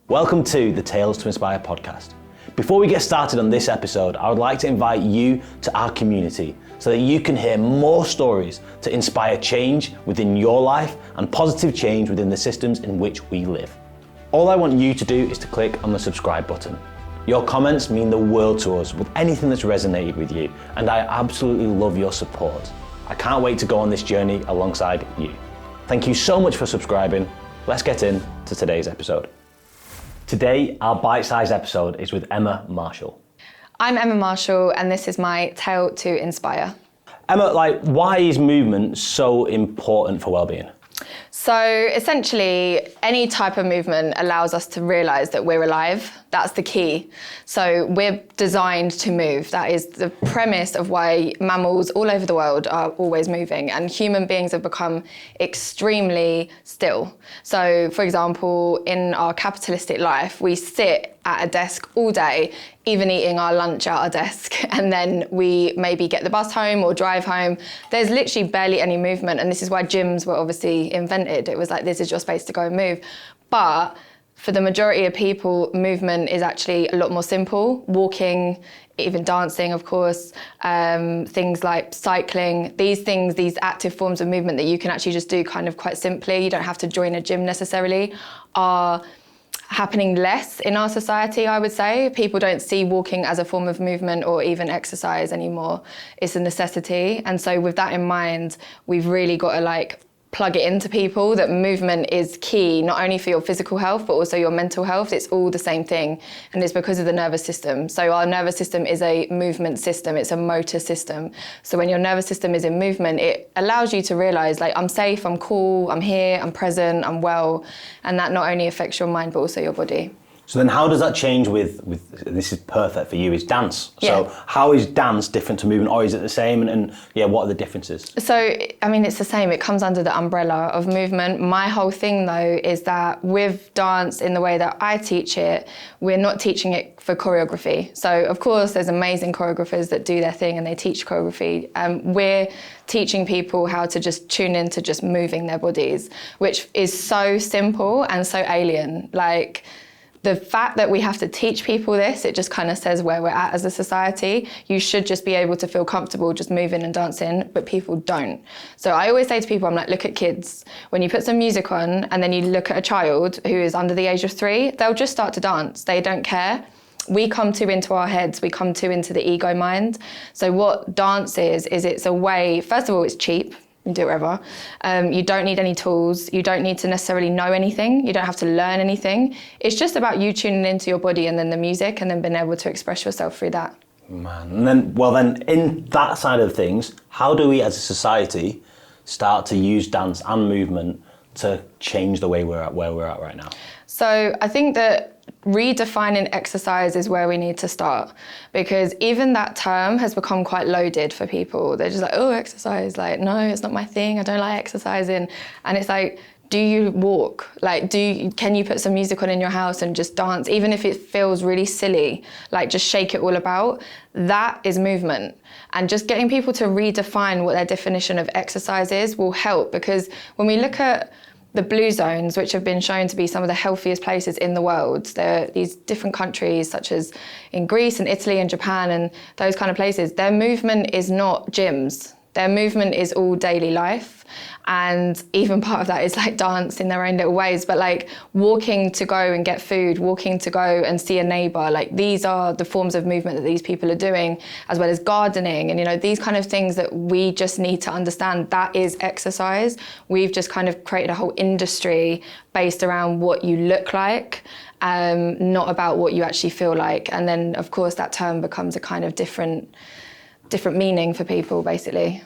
Welcome to the Tales to Inspire podcast. Before we get started on this episode, I would like to invite you to our community so that you can hear more stories to inspire change within your life and positive change within the systems in which we live. All I want you to do is to click on the subscribe button. Your comments mean the world to us with anything that's resonated with you, and I absolutely love your support. I can't wait to go on this journey alongside you. Thank you so much for subscribing. Let's get into today's episode. Today, our bite-sized episode is with Emma Marshall. I'm Emma Marshall, and this is my Tale to Inspire. Emma, why is movement so important for well-being? So essentially, any type of movement allows us to realise that we're alive. That's the key. So we're designed to move. That is the premise of why mammals all over the world are always moving, and human beings have become extremely still. So for example, in our capitalistic life, we sit at a desk all day, even eating our lunch at our desk, and then we maybe get the bus home or drive home. There's literally barely any movement, and this is why gyms were obviously invented. It was like, this is your space to go and move. But for the majority of people, movement is actually a lot more simple. Walking, even dancing, of course, things like cycling, these active forms of movement that you can actually just do kind of quite simply, you don't have to join a gym necessarily, are happening less in our society, I would say. People don't see walking as a form of movement or even exercise anymore. It's a necessity. And so with that in mind, we've really got to plug it into people that movement is key, not only for your physical health, but also your mental health. It's all the same thing. And it's because of the nervous system. So our nervous system is a movement system. It's a motor system. So when your nervous system is in movement, it allows you to realize, I'm safe, I'm cool, I'm here, I'm present, I'm well. And that not only affects your mind, but also your body. So then how does that change with this is perfect for you, is dance. So how is dance different to movement, or is it the same? And what are the differences? So, it's the same. It comes under the umbrella of movement. My whole thing though is that with dance, in the way that I teach it, we're not teaching it for choreography. So of course there's amazing choreographers that do their thing and they teach choreography. We're teaching people how to just tune into just moving their bodies, which is so simple and so alien. The fact that we have to teach people this, it just kind of says where we're at as a society. You should just be able to feel comfortable just moving and dancing, but people don't. So I always say to people, I'm like, look at kids. When you put some music on and then you look at a child who is under the age of 3, they'll just start to dance. They don't care. We come too into our heads, we come too into the ego mind. So what dance is it's a way, first of all, it's cheap. You can do it wherever. You don't need any tools. You don't need to necessarily know anything. You don't have to learn anything. It's just about you tuning into your body and then the music and then being able to express yourself through that. Man, and then in that side of things, how do we as a society start to use dance and movement to change the way where we're at right now? So I think that redefining exercise is where we need to start, because even that term has become quite loaded for people. They're just like, oh, exercise. No, it's not my thing. I don't like exercising. And it's like, do you walk? Can you put some music on in your house and just dance? Even if it feels really silly, just shake it all about. That is movement. And just getting people to redefine what their definition of exercise is will help, because when we look at the blue zones, which have been shown to be some of the healthiest places in the world. There are these different countries, such as in Greece and Italy and Japan and those kind of places. Their movement is not gyms. Their movement is all daily life. And even part of that is dance in their own little ways, but walking to go and get food, walking to go and see a neighbor, these are the forms of movement that these people are doing, as well as gardening and, these kind of things that we just need to understand. That is exercise. We've just kind of created a whole industry based around what you look like, not about what you actually feel like. And then of course that term becomes a kind of different meaning for people, basically.